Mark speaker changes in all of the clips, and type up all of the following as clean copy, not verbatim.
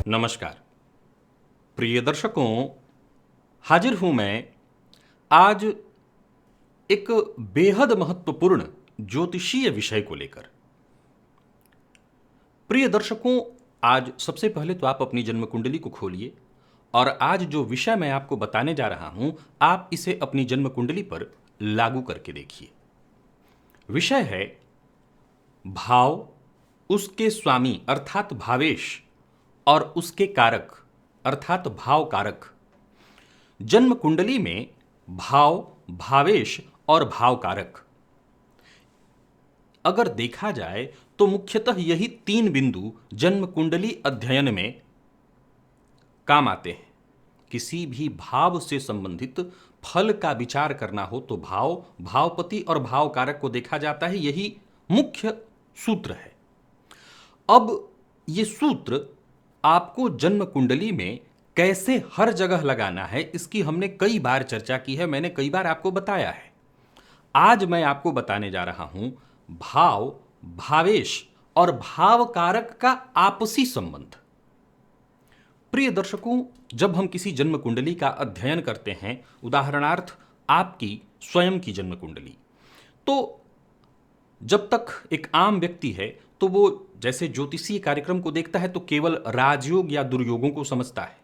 Speaker 1: नमस्कार प्रिय दर्शकों, हाजिर हूं मैं आज एक बेहद महत्वपूर्ण ज्योतिषीय विषय को लेकर। प्रिय दर्शकों, आज सबसे पहले तो आप अपनी जन्म कुंडली को खोलिए और आज जो विषय मैं आपको बताने जा रहा हूं, आप इसे अपनी जन्म कुंडली पर लागू करके देखिए। विषय है भाव, उसके स्वामी अर्थात भावेश और उसके कारक अर्थात भाव कारक। जन्म कुंडली में भाव, भावेश और भाव कारक अगर देखा जाए तो मुख्यतः यही तीन बिंदु जन्म कुंडली अध्ययन में काम आते हैं। किसी भी भाव से संबंधित फल का विचार करना हो तो भाव, भावपति और भाव कारक को देखा जाता है। यही मुख्य सूत्र है। अब ये सूत्र आपको जन्म कुंडली में कैसे हर जगह लगाना है, इसकी हमने कई बार चर्चा की है, मैंने कई बार आपको बताया है। आज मैं आपको बताने जा रहा हूं भाव, भावेश और भाव कारक का आपसी संबंध। प्रिय दर्शकों, जब हम किसी जन्म कुंडली का अध्ययन करते हैं, उदाहरणार्थ आपकी स्वयं की जन्म कुंडली, तो जब तक एक आम व्यक्ति है तो वो जैसे ज्योतिषीय कार्यक्रम को देखता है तो केवल राजयोग या दुर्योगों को समझता है।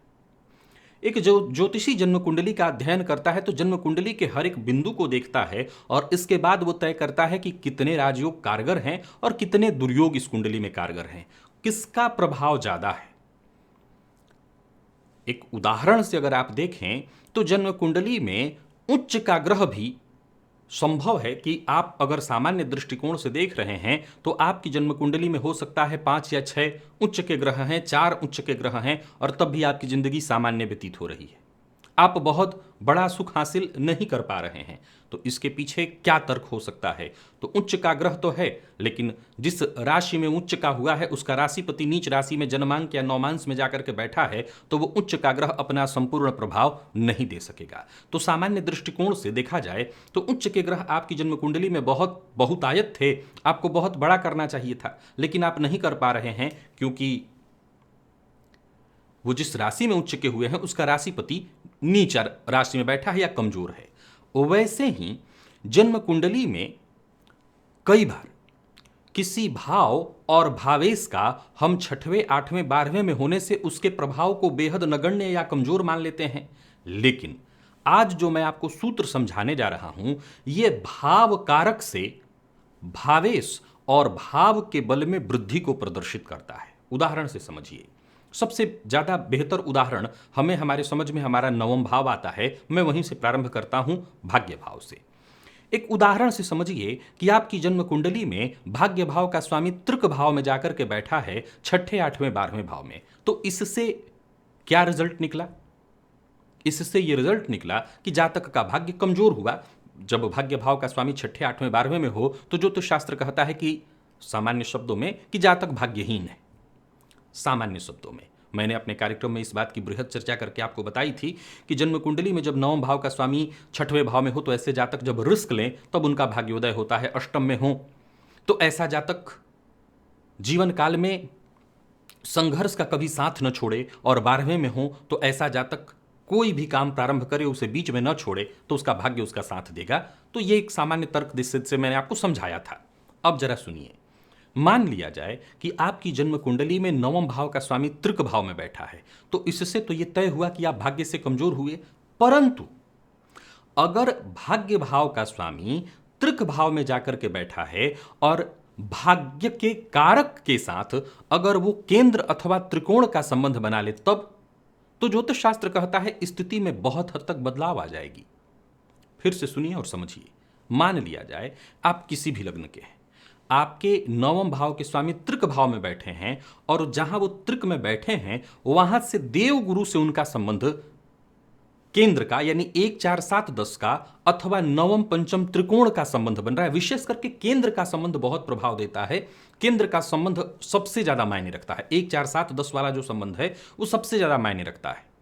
Speaker 1: एक जो ज्योतिषी जन्म कुंडली का अध्ययन करता है तो जन्म कुंडली के हर एक बिंदु को देखता है और इसके बाद वो तय करता है कि कितने राजयोग कारगर हैं और कितने दुर्योग इस कुंडली में कारगर हैं, किसका प्रभाव ज्यादा है। एक उदाहरण से अगर आप देखें तो जन्म कुंडली में उच्च का ग्रह भी संभव है कि आप अगर सामान्य दृष्टिकोण से देख रहे हैं तो आपकी जन्म कुंडली में हो सकता है 5 या 6 उच्च के ग्रह हैं, 4 उच्च के ग्रह हैं और तब भी आपकी जिंदगी सामान्य व्यतीत हो रही है। आप बहुत बड़ा सुख हासिल नहीं कर पा रहे हैं। तो इसके पीछे क्या तर्क हो सकता है? तो उच्च का ग्रह तो है, लेकिन जिस राशि में उच्च का हुआ है उसका राशिपति नीच राशि में जन्मांक या नौमांश में जाकर के बैठा है तो वो उच्च का ग्रह अपना संपूर्ण प्रभाव नहीं दे सकेगा। तो सामान्य दृष्टिकोण से देखा जाए तो उच्च के ग्रह आपकी जन्म कुंडली में बहुत बहुतायत थे, आपको बहुत बड़ा करना चाहिए था, लेकिन आप नहीं कर पा रहे हैं क्योंकि वो जिस राशि में उच्च के हुए हैं उसका राशिपति नीच राशि में बैठा है या कमजोर है। वैसे ही जन्म कुंडली में कई बार किसी भाव और भावेश का हम 6वें, 8वें, 12वें में होने से उसके प्रभाव को बेहद नगण्य या कमजोर मान लेते हैं। लेकिन आज जो मैं आपको सूत्र समझाने जा रहा हूं, यह भाव कारक से भावेश और भाव के बल में वृद्धि को प्रदर्शित करता है। उदाहरण से समझिए। सबसे ज्यादा बेहतर उदाहरण हमें हमारे समझ में हमारा नवम भाव आता है। मैं वहीं से प्रारंभ करता हूं, भाग्य भाव से। एक उदाहरण से समझिए कि आपकी जन्म कुंडली में भाग्य भाव का स्वामी तृक भाव में जाकर के बैठा है 6ठे, 8वें, 12वें भाव में। तो इससे क्या रिजल्ट निकला? इससे यह रिजल्ट निकला कि जातक का भाग्य कमजोर हुआ। जब भाग्य भाव का स्वामी 6ठे, 8वें, 12वें में हो तो ज्योतिष शास्त्र कहता है कि सामान्य शब्दों में कि जातक भाग्यहीन है। सामान्य शब्दों में मैंने अपने कार्यक्रम में इस बात की बृहद चर्चा करके आपको बताई थी कि जन्म कुंडली में जब नवम भाव का स्वामी 6वें भाव में हो तो ऐसे जातक जब रिस्क लें तब उनका भाग्योदय होता है। अष्टम में हो तो ऐसा जातक जीवन काल में संघर्ष का कभी साथ न छोड़े और 12वें में हो तो ऐसा जातक कोई भी काम प्रारंभ करे उसे बीच में न छोड़े तो उसका भाग्य उसका साथ देगा। तो ये एक सामान्य तर्क से मैंने आपको समझाया था। अब जरा सुनिए। मान लिया जाए कि आपकी जन्म कुंडली में नवम भाव का स्वामी तृक भाव में बैठा है, तो इससे तो यह तय हुआ कि आप भाग्य से कमजोर हुए। परंतु अगर भाग्य भाव का स्वामी तृक भाव में जाकर के बैठा है और भाग्य के कारक के साथ अगर वो केंद्र अथवा त्रिकोण का संबंध बना ले, तब तो ज्योतिष शास्त्र कहता है स्थिति में बहुत हद तक बदलाव आ जाएगी। फिर से सुनिए और समझिए। मान लिया जाए आप किसी भी लग्न के हैं, आपके नवम भाव के स्वामी तृक भाव में बैठे हैं और जहां वो तृक में बैठे हैं वहां से देव गुरु से उनका संबंध केंद्र का यानी 1, 4, 7, 10 का अथवा नवम पंचम त्रिकोण का संबंध बन रहा है। विशेष करके केंद्र का संबंध बहुत प्रभाव देता है। केंद्र का संबंध सबसे ज्यादा मायने रखता है। 1, 4, 7, 10 वाला जो संबंध है वो सबसे ज्यादा मायने रखता है।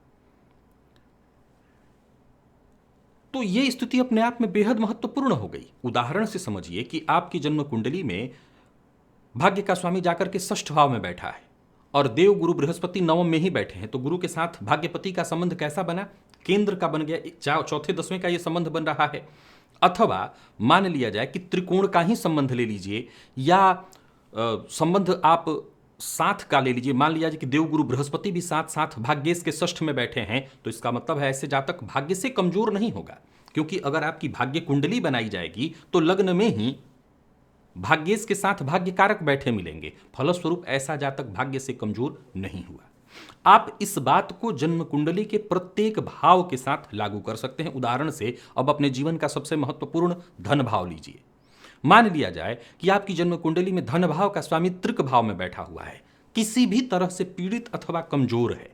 Speaker 1: तो यह स्थिति अपने आप में बेहद महत्वपूर्ण हो गई। उदाहरण से समझिए कि आपकी जन्म कुंडली में भाग्य का स्वामी जाकर के 6ठ भाव में बैठा है और देव गुरु बृहस्पति नवम में ही बैठे हैं, तो गुरु के साथ भाग्यपति का संबंध कैसा बना? केंद्र का बन गया, चौथे दसवें का ये संबंध बन रहा है। अथवा मान लिया जाए कि त्रिकोण का ही संबंध ले लीजिए, या संबंध आप साथ का ले लीजिए। मान लिया जाए कि देवगुरु बृहस्पति भी साथ साथ भाग्येश के षष्ठ में बैठे हैं, तो इसका मतलब है ऐसे जातक भाग्य से कमजोर नहीं होगा, क्योंकि अगर आपकी भाग्य कुंडली बनाई जाएगी तो लग्न में ही भाग्येश के साथ भाग्य कारक बैठे मिलेंगे, फलस्वरूप ऐसा जातक भाग्य से कमजोर नहीं हुआ। आप इस बात को जन्म कुंडली के प्रत्येक भाव के साथ लागू कर सकते हैं। उदाहरण से अब अपने जीवन का सबसे महत्वपूर्ण धन भाव लीजिए। मान लिया जाए कि आपकी जन्म कुंडली में धन भाव का स्वामी तृक भाव में बैठा हुआ है, किसी भी तरह से पीड़ित अथवा कमजोर है,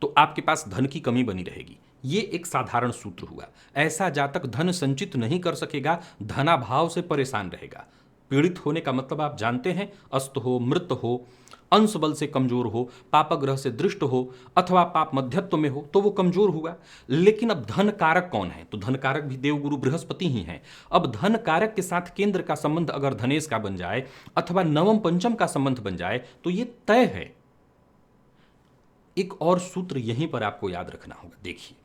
Speaker 1: तो आपके पास धन की कमी बनी रहेगी। ये एक साधारण सूत्र हुआ। ऐसा जातक धन संचित नहीं कर सकेगा, धनाभाव से परेशान रहेगा। पीड़ित होने का मतलब आप जानते हैं, अस्त हो, मृत हो, अंश बल से कमजोर हो, पापग्रह से दृष्ट हो, अथवा पाप मध्यत्व में हो, तो वो कमजोर हुआ। लेकिन अब धन कारक कौन है? तो धन कारक भी देवगुरु बृहस्पति ही हैं। अब धन कारक के साथ केंद्र का संबंध अगर धनेश का बन जाए अथवा नवम पंचम का संबंध बन जाए तो ये तय है। एक और सूत्र यहीं पर आपको याद रखना होगा। देखिए,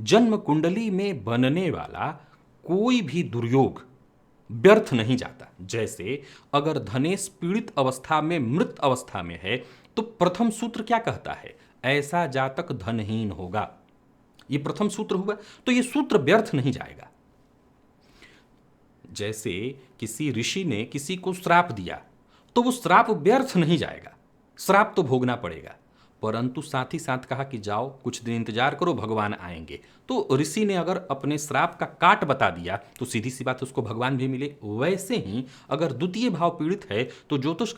Speaker 1: जन्म कुंडली में बनने वाला कोई भी दुर्योग व्यर्थ नहीं जाता। जैसे अगर धनेश पीड़ित अवस्था में, मृत अवस्था में है, तो प्रथम सूत्र क्या कहता है? ऐसा जातक धनहीन होगा। ये प्रथम सूत्र हुआ, तो ये सूत्र व्यर्थ नहीं जाएगा। जैसे किसी ऋषि ने किसी को श्राप दिया, तो वो श्राप व्यर्थ नहीं जाएगा, श्राप तो भोगना पड़ेगा, परंतु साथ ही साथ कहा कि जाओ कुछ दिन इंतजार करो, भगवान आएंगे। तो ऋषि ने अगर अपने श्राप का काट बता दिया तो सीधी सी बात उसको भगवान भी मिले। वैसे ही अगर द्वितीय भाव पीड़ित है तो ज्योतिष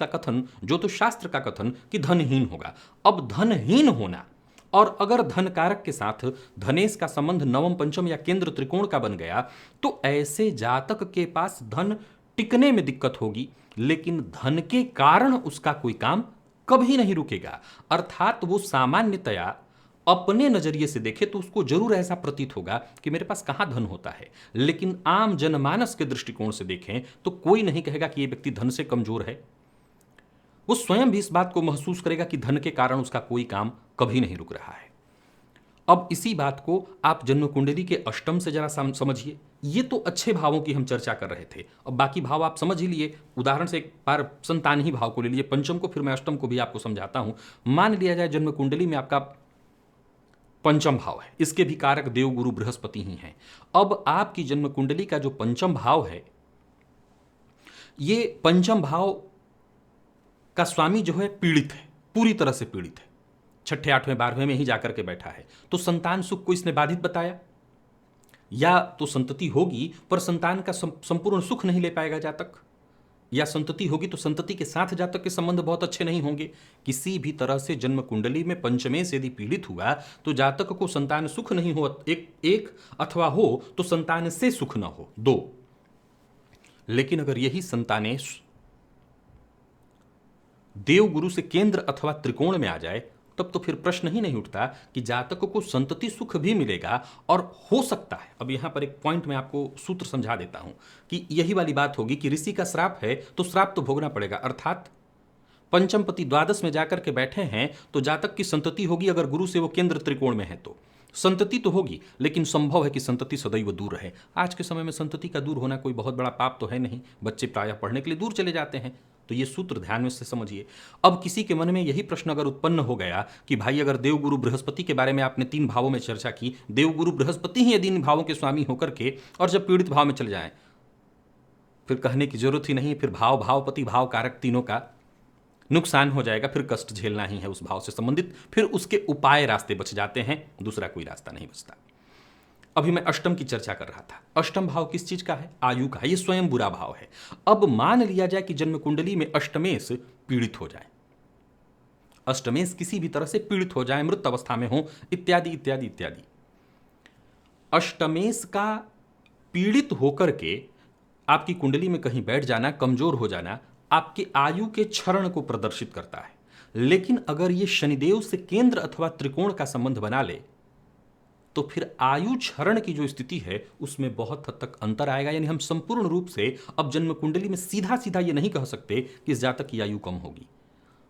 Speaker 1: शास्त्र का कथन कि धनहीन होगा। अब धनहीन होना, और अगर धन कारक के साथ धनेश का संबंध नवम पंचम या केंद्र त्रिकोण का बन गया, तो ऐसे जातक के पास धन टिकने में दिक्कत होगी, लेकिन धन के कारण उसका कोई काम कभी नहीं रुकेगा। अर्थात वो सामान्यतया अपने नजरिए से देखे तो उसको जरूर ऐसा प्रतीत होगा कि मेरे पास कहां धन होता है, लेकिन आम जनमानस के दृष्टिकोण से देखें तो कोई नहीं कहेगा कि यह व्यक्ति धन से कमजोर है। वो स्वयं भी इस बात को महसूस करेगा कि धन के कारण उसका कोई काम कभी नहीं रुक रहा है। अब इसी बात को आप जन्म कुंडली के अष्टम से जरा समझिए। ये तो अच्छे भावों की हम चर्चा कर रहे थे, अब बाकी भाव आप समझ ही लिए। उदाहरण से एक बार संतान ही भाव को ले लीजिए, पंचम को, फिर मैं अष्टम को भी आपको समझाता हूं। मान लिया जाए जन्म कुंडली में आपका पंचम भाव है, इसके भी कारक देवगुरु बृहस्पति ही हैं। अब आपकी जन्म कुंडली का जो पंचम भाव है, ये पंचम भाव का स्वामी जो है पीड़ित है, पूरी तरह से पीड़ित है, छठे आठवें बारहवें में ही जाकर के बैठा है। तो संतान सुख को इसने बाधित बताया, या तो संतति होगी पर संतान का संपूर्ण सुख नहीं ले पाएगा जातक, या संतति होगी तो संतति के साथ जातक के संबंध बहुत अच्छे नहीं होंगे। किसी भी तरह से जन्म कुंडली में पंचमे से यदि पीड़ित हुआ तो जातक को संतान सुख नहीं हो, एक अथवा हो तो संतान से सुख न हो, दो। लेकिन अगर यही संतानेश देवगुरु से केंद्र अथवा त्रिकोण में आ जाए, तब तो फिर प्रश्न ही नहीं उठता कि जातक को संतति सुख भी मिलेगा। और हो सकता है, अब यहां पर एक पॉइंट में आपको सूत्र समझा देता हूं कि यही वाली बात होगी कि ऋषि का श्राप है तो श्राप तो भोगना पड़ेगा। अर्थात पंचमपति द्वादश में जाकर के बैठे हैं तो जातक की संतति होगी, अगर गुरु से वो केंद्र त्रिकोण में है तो संतति तो होगी, लेकिन संभव है कि संतति सदैव दूर रहे। आज के समय में संतति का दूर होना कोई बहुत बड़ा पाप तो है नहीं, बच्चे प्रायः पढ़ने के लिए दूर चले जाते हैं। तो ये सूत्र ध्यान में से समझिए। अब किसी के मन में यही प्रश्न अगर उत्पन्न हो गया कि भाई अगर देवगुरु बृहस्पति के बारे में आपने 3 भावों में चर्चा की, देवगुरु बृहस्पति ही यदि इन भावों के स्वामी होकर के और जब पीड़ित भाव में चले जाएं, फिर कहने की जरूरत ही नहीं, फिर भावपति भाव कारक तीनों का नुकसान हो जाएगा, फिर कष्ट झेलना ही है उस भाव से संबंधित, फिर उसके उपाय रास्ते बच जाते हैं, दूसरा कोई रास्ता नहीं बचता। अभी मैं अष्टम की चर्चा कर रहा था। अष्टम भाव किस चीज का है? आयु का। ये स्वयं बुरा भाव है। अब मान लिया जाए कि जन्म कुंडली में अष्टमेश पीड़ित हो जाए, अष्टमेश किसी भी तरह से पीड़ित हो जाए, मृत अवस्था में हो, इत्यादि इत्यादि इत्यादि। अष्टमेश का पीड़ित होकर के आपकी कुंडली में कहीं बैठ जाना, कमजोर हो जाना, आपके आयु के क्षरण को प्रदर्शित करता है। लेकिन अगर ये शनिदेव से केंद्र अथवा त्रिकोण का संबंध बना ले तो फिर आयु क्षरण की जो स्थिति है उसमें बहुत हद तक अंतर आएगा। यानी हम संपूर्ण रूप से अब जन्म कुंडली में सीधा सीधा ये नहीं कह सकते कि इस जातक की आयु कम होगी।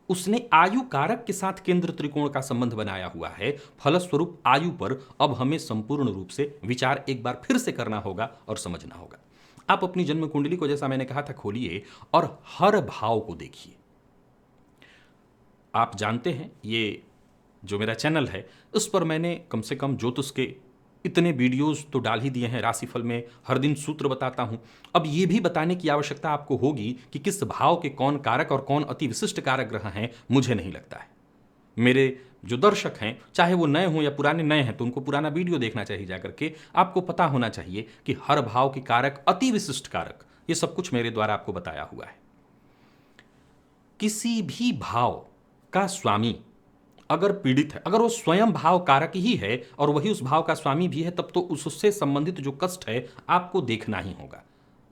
Speaker 1: उसने आयु कारक के साथ केंद्र त्रिकोण का संबंध बनाया हुआ है। फलस्वरूप आयु पर अब हमें संपूर्ण रूप से विचार एक बार फिर से करना होगा और समझना होगा। आप अपनी जन्म कुंडली को, जैसा मैंने कहा था, खोलिए और हर भाव को देखिए। आप जानते हैं ये जो मेरा चैनल है उस पर मैंने कम से कम ज्योतिष के इतने वीडियोस तो डाल ही दिए हैं। राशिफल में हर दिन सूत्र बताता हूं। अब ये भी बताने की आवश्यकता आपको होगी कि किस भाव के कौन कारक और कौन अति विशिष्ट कारक ग्रह हैं, मुझे नहीं लगता है। मेरे जो दर्शक हैं, चाहे वो नए हों या पुराने, नए हैं तो उनको पुराना वीडियो देखना चाहिए जाकर के। आपको पता होना चाहिए कि हर भाव के कारक, अति विशिष्ट कारक, ये सब कुछ मेरे द्वारा आपको बताया हुआ है। किसी भी भाव का स्वामी अगर पीड़ित है, अगर वो स्वयं भाव कारक ही है और वही उस भाव का स्वामी भी है, तब तो उससे संबंधित जो कष्ट है आपको देखना ही होगा।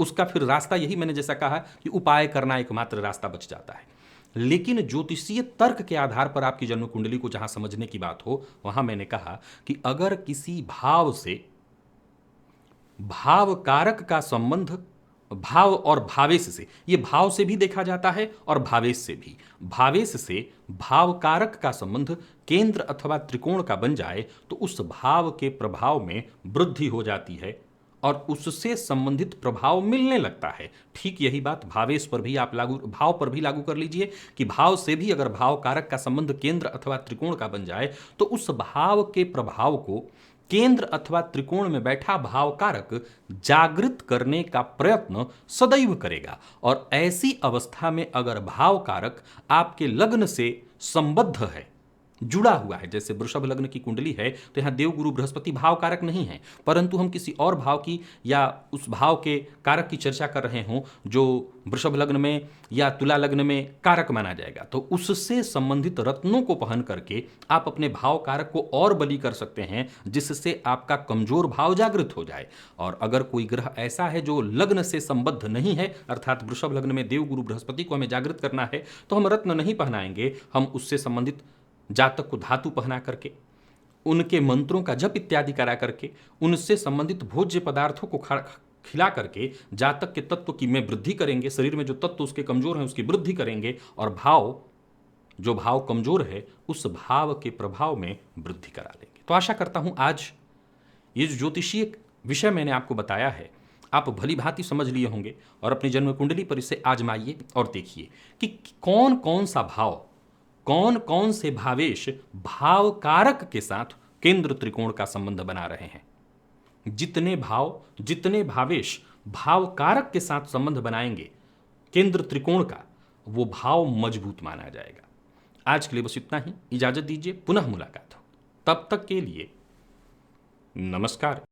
Speaker 1: उसका फिर रास्ता यही, मैंने जैसा कहा कि उपाय करना एकमात्र रास्ता बच जाता है। लेकिन ज्योतिषीय तर्क के आधार पर आपकी जन्म कुंडली को जहां समझने की बात हो, वहां मैंने कहा कि अगर किसी भाव से भाव कारक का संबंध भाव और भावेश से, ये भाव से भी देखा जाता है और भावेश से भी, भावेश से भाव कारक का संबंध केंद्र अथवा त्रिकोण का बन जाए तो उस भाव के प्रभाव में वृद्धि हो जाती है और उससे संबंधित प्रभाव मिलने लगता है। ठीक यही बात भावेश पर भी आप भाव पर भी लागू कर लीजिए कि भाव से भी अगर भाव कारक का संबंध केंद्र अथवा त्रिकोण का बन जाए तो उस भाव के प्रभाव को केंद्र अथवा त्रिकोण में बैठा भाव कारक जागृत करने का प्रयत्न सदैव करेगा। और ऐसी अवस्था में अगर भाव कारक आपके लग्न से संबद्ध है, जुड़ा हुआ है, जैसे वृषभ लग्न की कुंडली है तो यहां देवगुरु बृहस्पति भाव कारक नहीं है, परंतु हम किसी और भाव की या उस भाव के कारक की चर्चा कर रहे हों जो वृषभ लग्न में या तुला लग्न में कारक माना जाएगा, तो उससे संबंधित रत्नों को पहन करके आप अपने भाव कारक को और बली कर सकते हैं, जिससे आपका कमजोर भाव जागृत हो जाए। और अगर कोई ग्रह ऐसा है जो लग्न से संबद्ध नहीं है, अर्थात वृषभ लग्न में देवगुरु बृहस्पति को हमें जागृत करना है, तो हम रत्न नहीं पहनाएंगे, हम उससे संबंधित जातक को धातु पहना करके, उनके मंत्रों का जप इत्यादि करा करके, उनसे संबंधित भोज्य पदार्थों को खिला करके जातक के तत्व की में वृद्धि करेंगे, शरीर में जो तत्व उसके कमजोर हैं उसकी वृद्धि करेंगे और जो भाव कमजोर है उस भाव के प्रभाव में वृद्धि करा लेंगे। तो आशा करता हूं आज ये जो ज्योतिषीय विषय मैंने आपको बताया है आप भली भांति समझ लिए होंगे और अपनी जन्म कुंडली पर इसे आजमाइए और देखिए कि कौन कौन सा भाव, कौन कौन से भावेश भाव कारक के साथ केंद्र त्रिकोण का संबंध बना रहे हैं। जितने भाव, जितने भावेश भाव कारक के साथ संबंध बनाएंगे केंद्र त्रिकोण का, वो भाव मजबूत माना जाएगा। आज के लिए बस इतना ही, इजाजत दीजिए, पुनः मुलाकात हो। तब तक के लिए नमस्कार।